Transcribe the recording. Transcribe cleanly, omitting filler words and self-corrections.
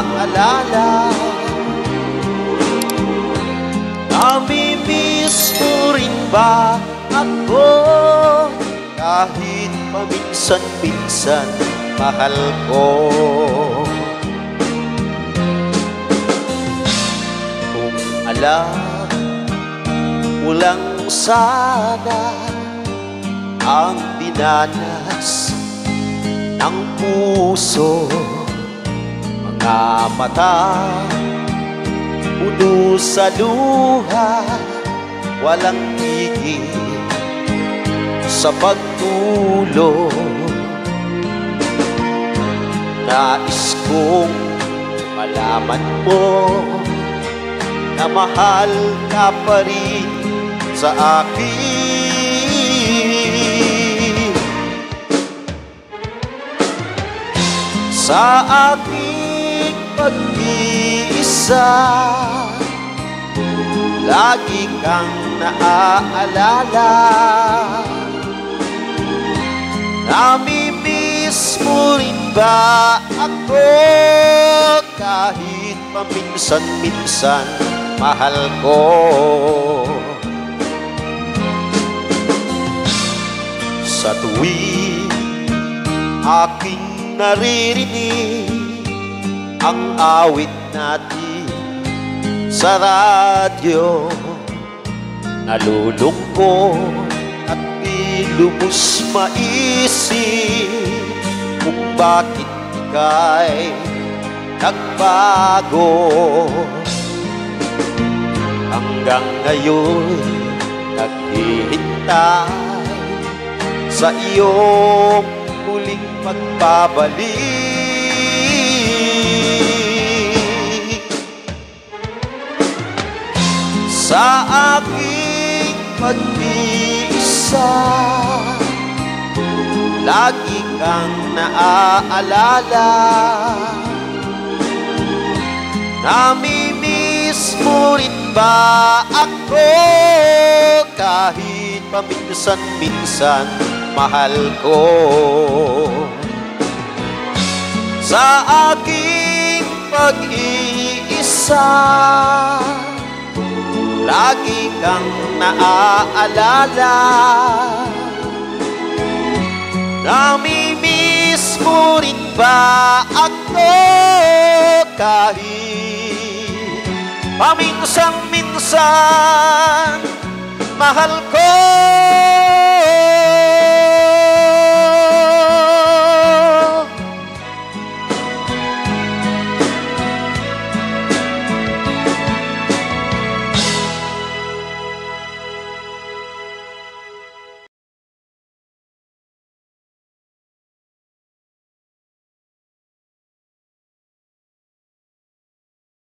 naaalala. Namimiss mo rin ba ako? Kahit paminsan-minsan mahal ko. Kung alam mo lang sana ang dinanas ng puso, mga mata puno sa luha, walang tigil sa pagtulog. Nais kong malaman mo na mahal ka pa rin sa akin. Sa aking pag-iisa, lagi kang naaalala. Namimiss mo rin ba ako? Kahit paminsan-minsan mahal ko. Sa tuwing aking naririnig ang awit natin sa radyo, nalulungkot at di lubos maisip kung bakit ika'y nagbago. Hanggang ngayon naghihintay sa iyong muling pagbabalik. Sa aking pag-iisa, lagi kang naaalala. Namimiss mo rin ba ako? Kahit paminsan-minsan mahal ko. Sa aking pag-iisa, lagi kang naaalala. Namimiss mo rin ba ako? Kahit paminsan-minsan mahal ko.